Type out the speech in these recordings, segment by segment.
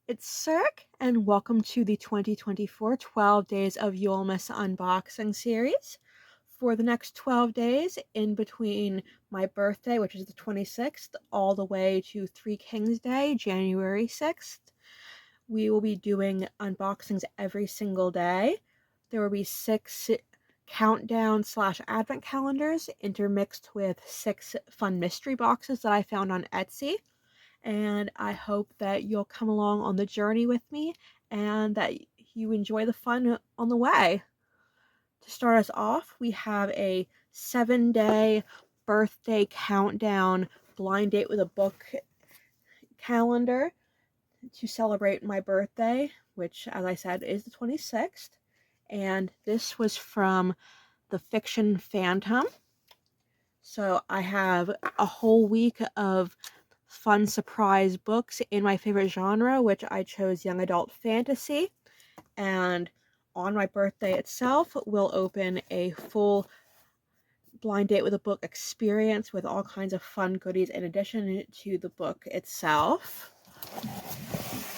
It's Cirque, and welcome to the 2024 12 Days of Yulmus unboxing series. For the next 12 days, in between my birthday, which is the 26th, all the way to Three Kings Day, January 6th, we will be doing unboxings every single day. There will be 6 countdown / advent calendars intermixed with 6 fun mystery boxes that I found on Etsy. And I hope that you'll come along on the journey with me and that you enjoy the fun on the way. To start us off, we have a 7-day birthday countdown blind date with a book calendar to celebrate my birthday, which, as I said, is the 26th. And this was from the Fiction Phantom. So I have a whole week of fun surprise books in my favorite genre, which I chose young adult fantasy. And on my birthday itself, we'll open a full blind date with a book experience with all kinds of fun goodies in addition to the book itself.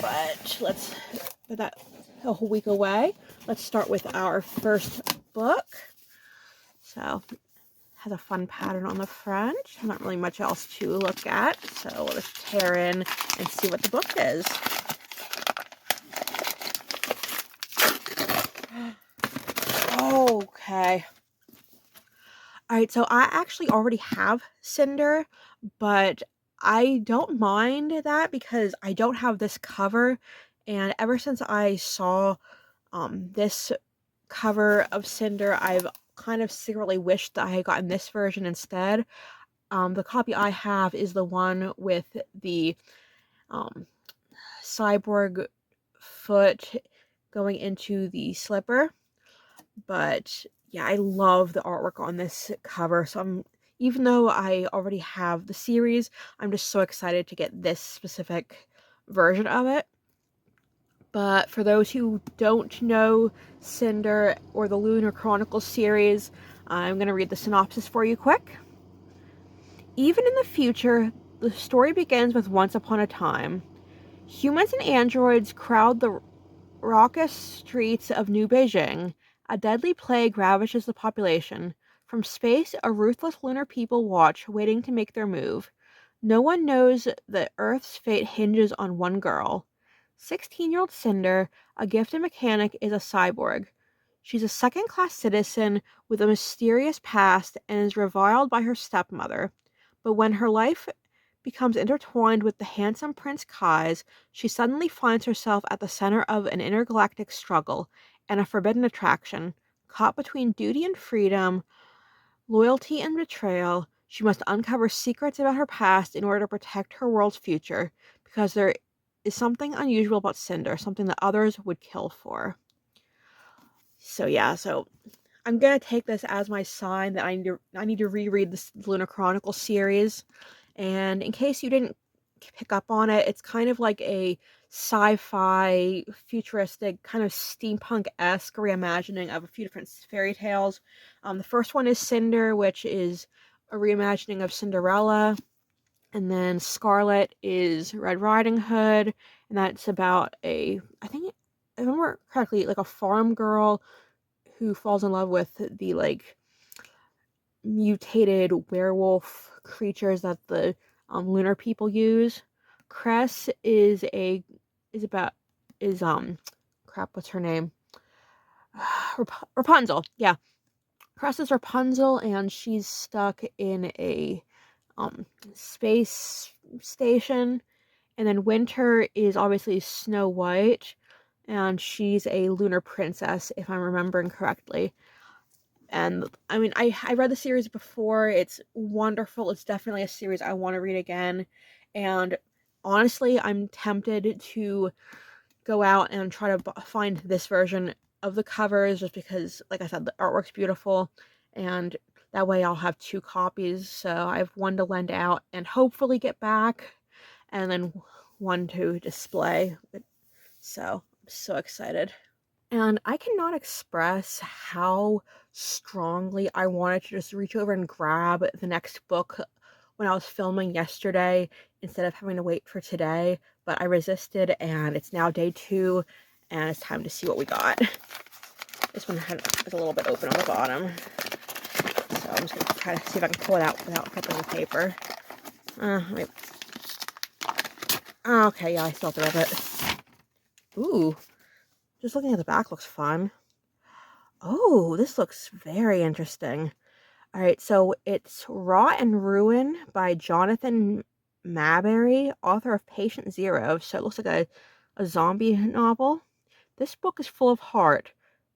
But let's put that a whole week away. Let's start with our first book. So has a fun pattern on the front. Not really much else to look at, so we'll just tear in and see what the book is. Okay. Alright, so I actually already have Cinder, but I don't mind that because I don't have this cover, and ever since I saw this cover of Cinder, I've kind of secretly wished that I had gotten this version instead. The copy I have is the one with the cyborg foot going into the slipper. But yeah, I love the artwork on this cover. So even though I already have the series, I'm just so excited to get this specific version of it. But for those who don't know Cinder or the Lunar Chronicles series, I'm going to read the synopsis for you quick. Even in the future, the story begins with once upon a time. Humans and androids crowd the raucous streets of New Beijing. A deadly plague ravages the population. From space, a ruthless lunar people watch, waiting to make their move. No one knows that Earth's fate hinges on one girl. 16-year-old Cinder, a gifted mechanic, is a cyborg. She's a second-class citizen with a mysterious past and is reviled by her stepmother. But when her life becomes intertwined with the handsome Prince Kai's, she suddenly finds herself at the center of an intergalactic struggle and a forbidden attraction. Caught between duty and freedom, loyalty and betrayal, she must uncover secrets about her past in order to protect her world's future, because there is something unusual about Cinder, something that others would kill for. So yeah, I'm gonna take this as my sign that I need to reread this Lunar Chronicle series. And in case you didn't pick up on it, it's kind of like a sci-fi, futuristic, kind of steampunk-esque reimagining of a few different fairy tales. The first one is Cinder, which is a reimagining of Cinderella. And then Scarlet is Red Riding Hood, and that's about I think, if I remember correctly, like a farm girl who falls in love with the like mutated werewolf creatures that the lunar people use. Cress is about crap, what's her name? Rapunzel. Yeah. Cress is Rapunzel, and she's stuck in a space station. And then Winter is obviously Snow White, and she's a lunar princess, if I'm remembering correctly. And I mean, I read the series before. It's wonderful. It's definitely a series I want to read again. And honestly, I'm tempted to go out and try to find this version of the covers just because, like I said, the artwork's beautiful. And that way I'll have 2 copies. So I have one to lend out and hopefully get back, and then one to display. So I'm so excited. And I cannot express how strongly I wanted to just reach over and grab the next book when I was filming yesterday instead of having to wait for today. but I resisted, and it's now day 2, and it's time to see what we got. This one is a little bit open on the bottom, so I'm just going to try to see if I can pull it out without flipping the paper. Okay, yeah, I still have to rip it. Ooh, just looking at the back looks fun. Oh, this looks very interesting. All right, so it's Raw and Ruin by Jonathan Maberry, author of Patient Zero. So it looks like a zombie novel. This book is full of heart.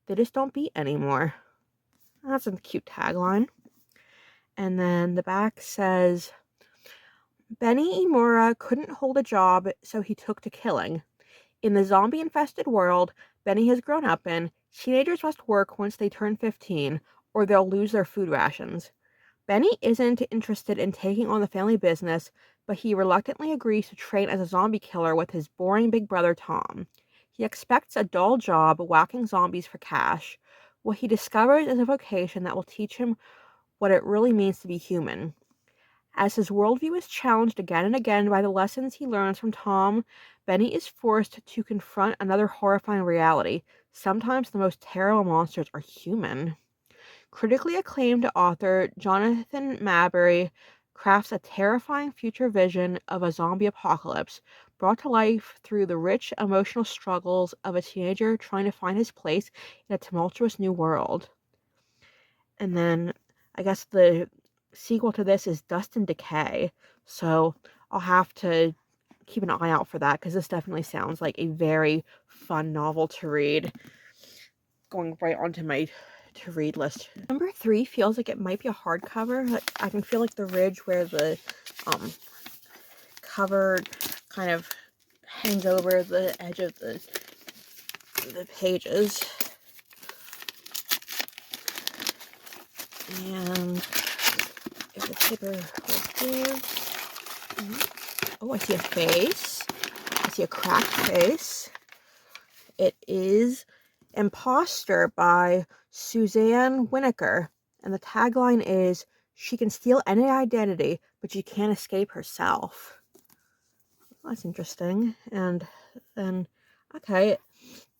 They just don't beat anymore. That's a cute tagline. And then the back says, Benny Imura couldn't hold a job, so he took to killing. In the zombie-infested world Benny has grown up in, teenagers must work once they turn 15, or they'll lose their food rations. Benny isn't interested in taking on the family business, but he reluctantly agrees to train as a zombie killer with his boring big brother Tom. He expects a dull job whacking zombies for cash. What he discovers is a vocation that will teach him what it really means to be human. As his worldview is challenged again and again by the lessons he learns from Tom, Benny is forced to confront another horrifying reality. Sometimes the most terrible monsters are human. Critically acclaimed author Jonathan Maberry crafts a terrifying future vision of a zombie apocalypse, brought to life through the rich emotional struggles of a teenager trying to find his place in a tumultuous new world. And then I guess the sequel to this is Dust and Decay, so I'll have to keep an eye out for that, because this definitely sounds like a very fun novel to read. Going right onto my to-read list. Number 3 feels like it might be a hardcover. Like, I can feel like the ridge where the cover kind of hangs over the edge of the pages. And if the paper will give... Oh, I see a face. I see a cracked face. It is Imposter by Suzanne Winokur. And the tagline is, she can steal any identity, but she can't escape herself. That's interesting. And then, okay,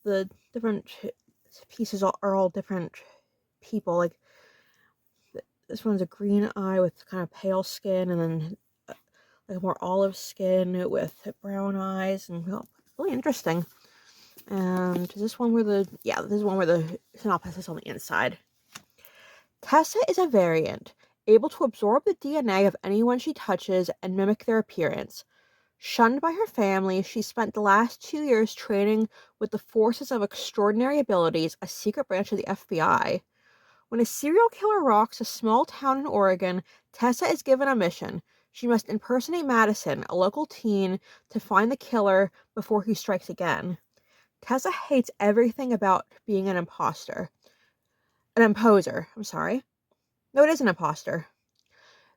the different pieces are all different people. Like, this one's a green eye with kind of pale skin, and then like more olive skin with brown eyes, and well, really interesting. And is this one where this is one where the synopsis is on the inside. Tessa is a variant, able to absorb the DNA of anyone she touches and mimic their appearance. Shunned by her family, she spent the last 2 years training with the Forces of Extraordinary Abilities, a secret branch of the FBI. When a serial killer rocks a small town in Oregon, Tessa is given a mission. She must impersonate Madison, a local teen, to find the killer before he strikes again. Tessa hates everything about being an imposter. An imposer, I'm sorry. No, it is an imposter.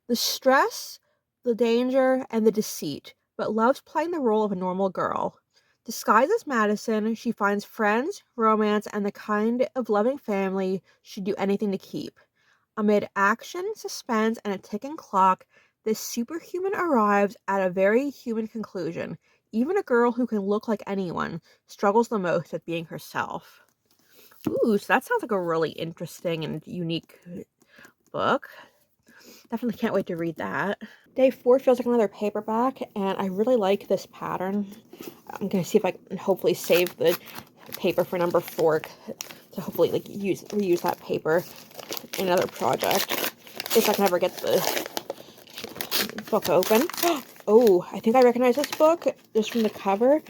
The stress, the danger, and the deceit, but loves playing the role of a normal girl. Disguised as Madison, she finds friends, romance, and the kind of loving family she'd do anything to keep. Amid action, suspense, and a ticking clock, this superhuman arrives at a very human conclusion. Even a girl who can look like anyone struggles the most at being herself. Ooh, so that sounds like a really interesting and unique book. Definitely can't wait to read that. Day 4 feels like another paperback, and I really like this pattern. I'm going to see if I can hopefully save the paper for number 4 to hopefully like reuse that paper in another project, if I can ever get the book open. Oh, I think I recognize this book just from the cover.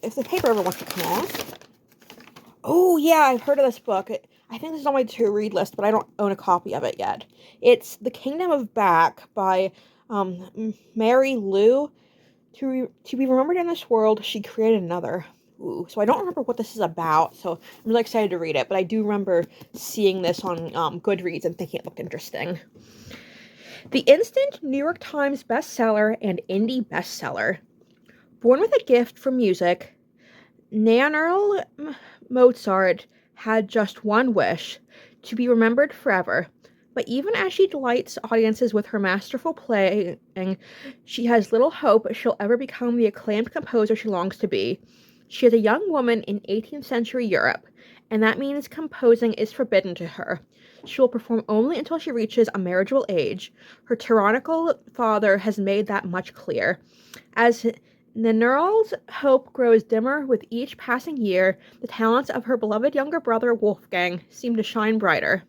If the paper ever wants to come off. Oh, yeah, I've heard of this book. I think this is on my to-read list, but I don't own a copy of it yet. It's The Kingdom of Back by Mary Lou. To be remembered in this world, she created another. Ooh, so I don't remember what this is about, so I'm really excited to read it, but I do remember seeing this on Goodreads and thinking it looked interesting. The instant New York Times bestseller and indie bestseller. Born with a gift for music, Nathaniel Mozart had just one wish: to be remembered forever. But even as she delights audiences with her masterful playing, she has little hope she'll ever become the acclaimed composer she longs to be. She is a young woman in 18th century Europe, and that means composing is forbidden to her. She will perform only until she reaches a marriageable age. Her tyrannical father has made that much clear. As Ninural's hope grows dimmer with each passing year, the talents of her beloved younger brother Wolfgang seem to shine brighter.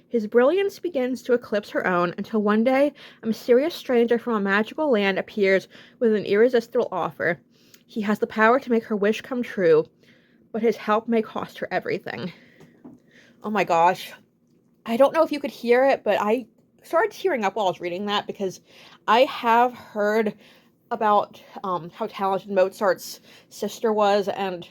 His brilliance begins to eclipse her own until one day a mysterious stranger from a magical land appears with an irresistible offer. He has the power to make her wish come true, but his help may cost her everything. Oh my gosh. I don't know if you could hear it, but I started tearing up while I was reading that because I have heard about how talented Mozart's sister was, and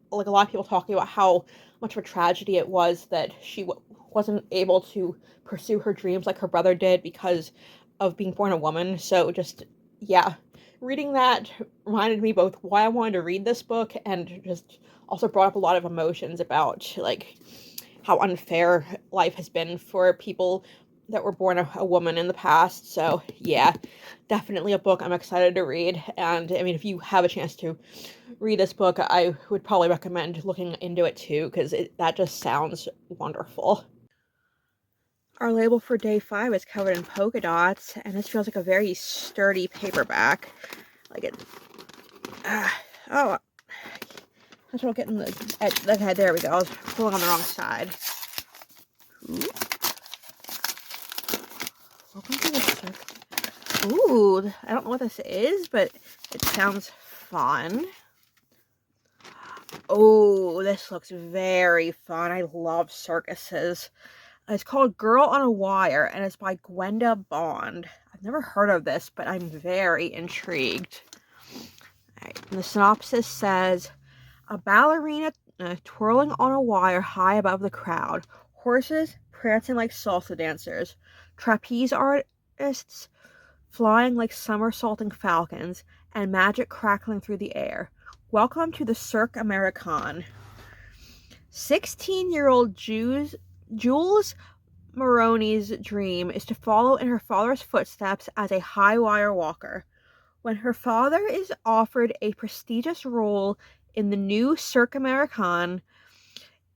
like a lot of people talking about how much of a tragedy it was that she wasn't able to pursue her dreams like her brother did because of being born a woman. So just, yeah, reading that reminded me both why I wanted to read this book and just also brought up a lot of emotions about like how unfair life has been for people that were born a woman in the past. So yeah, definitely a book I'm excited to read. And I mean, if you have a chance to read this book, I would probably recommend looking into it too, because that just sounds wonderful. Our label for day 5 is covered in polka dots, and this feels like a very sturdy paperback. Like it. Oh, that's what I'm getting the edge. Okay, there we go. I was pulling on the wrong side. Ooh. Welcome to the circus. Ooh, I don't know what this is, but it sounds fun. Oh, this looks very fun. I love circuses. It's called Girl on a Wire, and it's by Gwenda Bond. I've never heard of this, but I'm very intrigued. Right, the synopsis says, a ballerina twirling on a wire high above the crowd, horses prancing like salsa dancers, trapeze artists flying like somersaulting falcons, and magic crackling through the air. Welcome to the Cirque Americain. 16-year-old Jules Maroney's dream is to follow in her father's footsteps as a high wire walker. When her father is offered a prestigious role in the new Cirque Americain,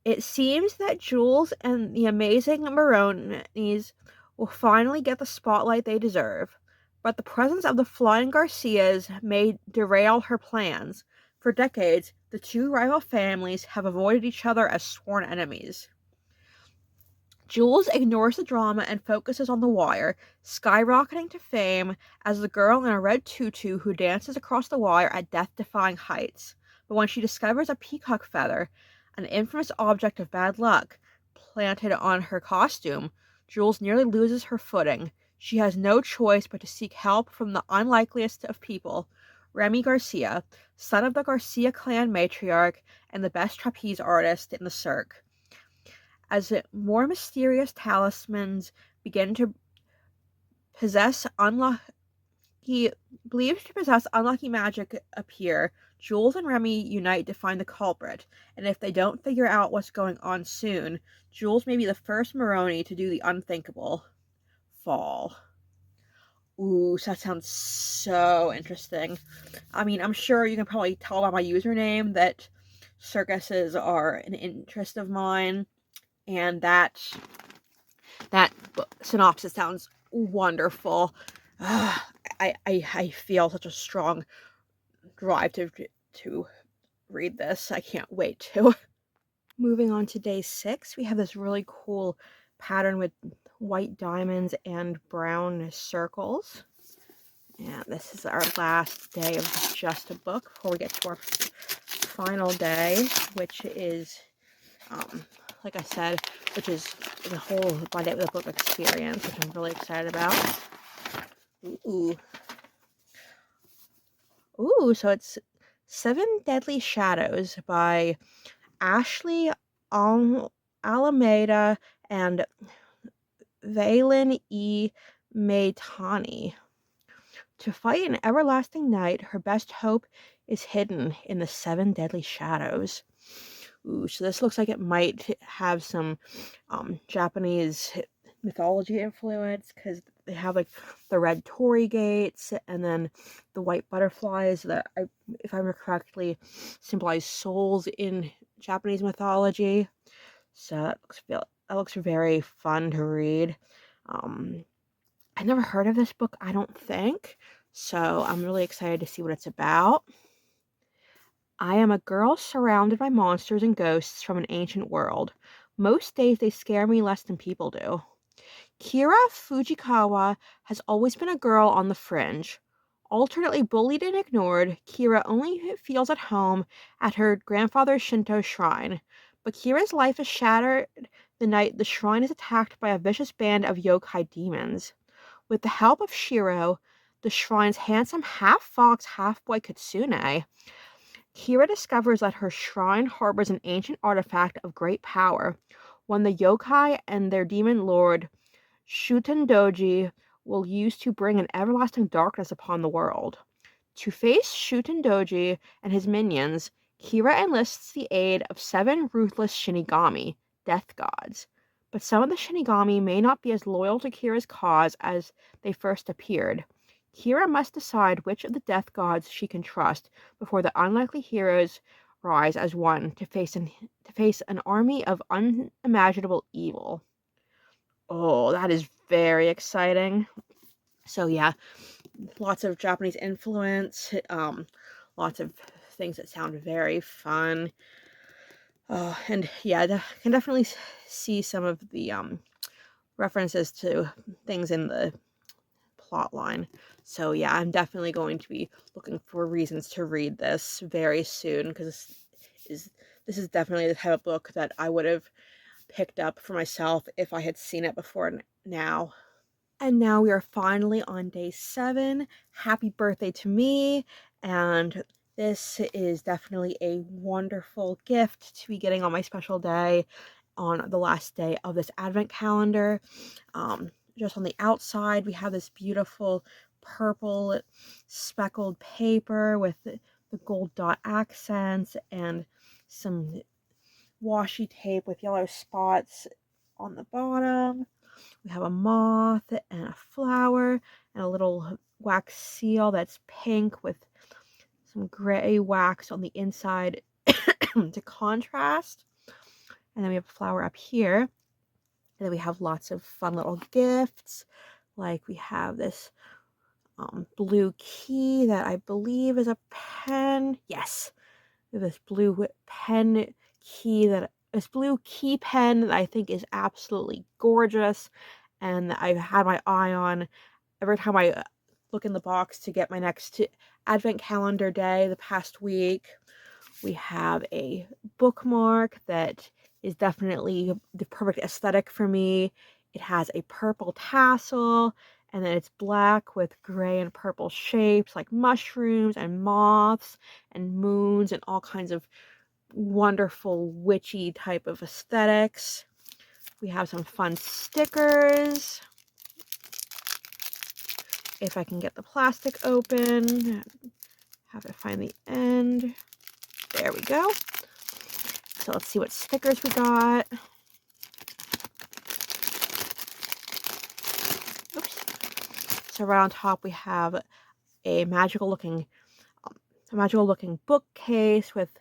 it seems that Jules and the amazing Maronis will finally get the spotlight they deserve. But the presence of the Flying Garcias may derail her plans. For decades, the two rival families have avoided each other as sworn enemies. Jules ignores the drama and focuses on the wire, skyrocketing to fame as the girl in a red tutu who dances across the wire at death-defying heights. But when she discovers a peacock feather, an infamous object of bad luck, planted on her costume, Jules nearly loses her footing. She has no choice but to seek help from the unlikeliest of people, Remy Garcia, son of the Garcia clan matriarch and the best trapeze artist in the Cirque. As more mysterious talismans begin to possess believed to possess unlucky magic appear, Jules and Remy unite to find the culprit, and if they don't figure out what's going on soon, Jules may be the first Maroni to do the unthinkable. Fall. Ooh, so that sounds so interesting. I mean, I'm sure you can probably tell by my username that circuses are an interest of mine, and that synopsis sounds wonderful. I feel such a strong drive to read this. I can't wait to. Moving on to day 6, we have this really cool pattern with white diamonds and brown circles. And this is our last day of just a book before we get to our final day, which is, like I said, which is the whole My Day with a Book experience, which I'm really excited about. Ooh. Ooh, so it's 7 Deadly Shadows by Ashley Alameda and Valen E. Maitani. To fight an everlasting night, her best hope is hidden in the 7 Deadly Shadows. Ooh, so this looks like it might have some Japanese mythology influence, because they have like the red torii gates and then the white butterflies that, if I remember correctly, symbolize souls in Japanese mythology. So that looks very fun to read. I never heard of this book, I don't think, so I'm really excited to see what it's about. I am a girl surrounded by monsters and ghosts from an ancient world. Most days they scare me less than people do. Kira Fujikawa has always been a girl on the fringe. Alternately bullied and ignored, Kira only feels at home at her grandfather's Shinto shrine. But Kira's life is shattered the night the shrine is attacked by a vicious band of yokai demons. With the help of Shiro, the shrine's handsome half-fox, half-boy Kitsune, Kira discovers that her shrine harbors an ancient artifact of great power, one the yokai and their demon lord, Shutendoji, will use to bring an everlasting darkness upon the world. To face Shutendoji and his minions, Kira enlists the aid of 7 ruthless Shinigami, death gods. But some of the Shinigami may not be as loyal to Kira's cause as they first appeared. Kira must decide which of the death gods she can trust before the unlikely heroes rise as one to face an army of unimaginable evil. Oh, that is very exciting. So yeah, lots of Japanese influence, lots of things that sound very fun. And yeah, I can definitely see some of the references to things in the plot line. So yeah, I'm definitely going to be looking for reasons to read this very soon, because this is definitely the type of book that I would have picked up for myself if I had seen it before now. And now we are finally on day 7. Happy birthday to me. And this is definitely a wonderful gift to be getting on my special day, on the last day of this advent calendar. Just on the outside, we have this beautiful purple speckled paper with the gold dot accents and some washi tape with yellow spots on the bottom. We have a moth and a flower and a little wax seal that's pink with some gray wax on the inside to contrast. And then we have a flower up here. And then we have lots of fun little gifts. Like we have this blue key that I believe is a pen. Yes, we have this blue pen key this blue key pen that I think is absolutely gorgeous, and I've had my eye on every time I look in the box to get my next advent calendar day the past week. We have a bookmark that is definitely the perfect aesthetic for me. It has a purple tassel, and then it's black with gray and purple shapes like mushrooms and moths and moons and all kinds of wonderful witchy type of aesthetics. We have some fun stickers. If I can get the plastic open, have to find the end. There we go. So let's see what stickers we got. Oops. So right on top we have a magical looking bookcase with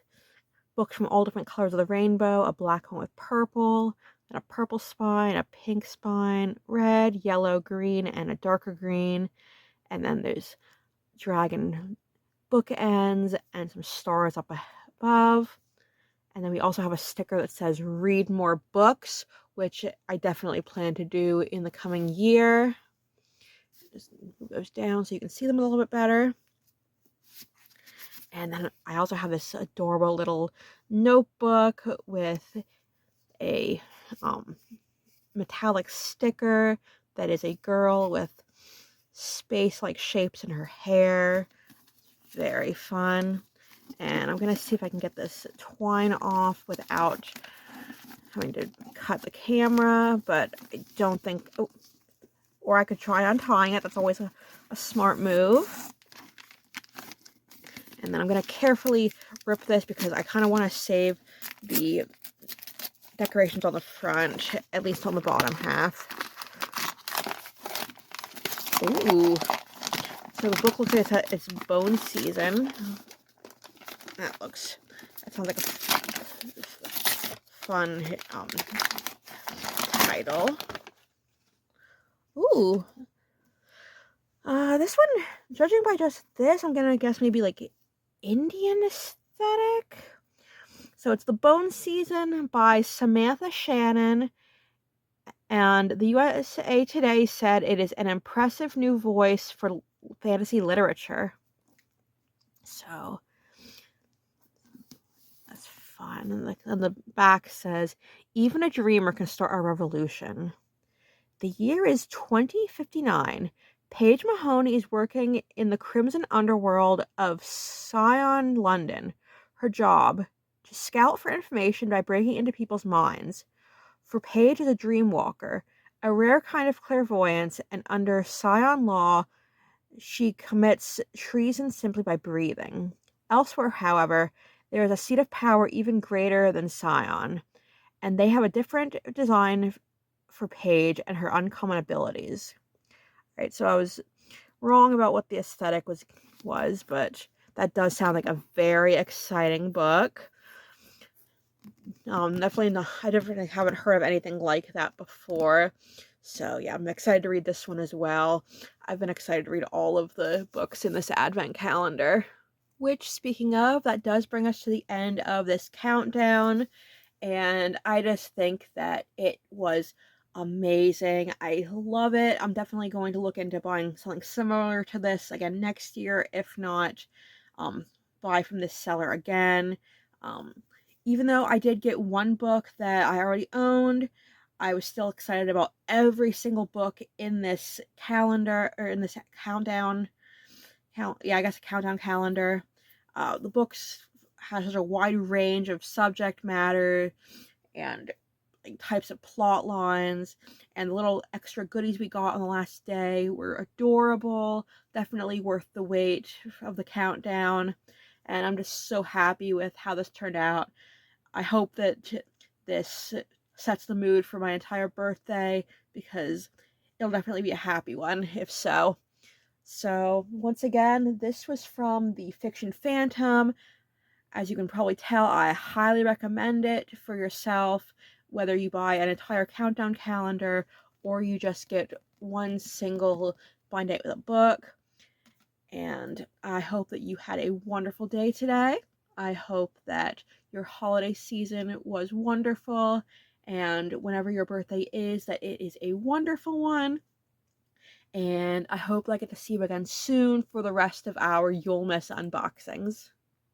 books from all different colors of the rainbow, a black one with purple, and a purple spine, a pink spine, red, yellow, green, and a darker green. And then there's dragon bookends and some stars up above. And then we also have a sticker that says read more books, which I definitely plan to do in the coming year. Just move those down so you can see them a little bit better. And then I also have this adorable little notebook with a metallic sticker that is a girl with space-like shapes in her hair. Very fun. And I'm going to see if I can get this twine off without having to cut the camera, but I don't think... Oh, or I could try untying it. That's always a smart move. And then I'm going to carefully rip this because I kind of want to save the decorations on the front, at least on the bottom half. Ooh. So the book looks like it's bone season. That sounds like a fun title. Ooh. This one, judging by just this, I'm gonna guess maybe like Indian aesthetic. So it's The Bone Season by Samantha Shannon, and the USA Today said it is an impressive new voice for fantasy literature. So that's fun. And the back says, even a dreamer can start a revolution. The year is 2059. Paige Mahoney is working in the crimson underworld of Scion, London. Her job, to scout for information by breaking into people's minds. For Paige is a dreamwalker, a rare kind of clairvoyance, and under Scion law, she commits treason simply by breathing. Elsewhere, however, there is a seat of power even greater than Scion, and they have a different design for Paige and her uncommon abilities. Right, so I was wrong about what the aesthetic was, but that does sound like a very exciting book. Definitely not, I definitely haven't heard of anything like that before. So yeah, I'm excited to read this one as well. I've been excited to read all of the books in this advent calendar. Which, speaking of, that does bring us to the end of this countdown. And I just think that it was amazing. I love it. I'm definitely going to look into buying something similar to this again next year, if not buy from this seller again. Um, Even though I did get one book that I already owned, I was still excited about every single book in this calendar, or in this countdown. I guess a countdown calendar. The books has such a wide range of subject matter and like types of plot lines, and the little extra goodies we got on the last day were adorable. Definitely worth the wait of the countdown, and I'm just so happy with how this turned out. I hope that this sets the mood for my entire birthday, because it'll definitely be a happy one if so. So once again, this was from the Fiction Phantom. As you can probably tell, I highly recommend it for yourself, whether you buy an entire countdown calendar or you just get one single blind date with a book. And I hope that you had a wonderful day today. I hope that your holiday season was wonderful, and whenever your birthday is, that it is a wonderful one. And I hope I get to see you again soon for the rest of our You'll Miss unboxings.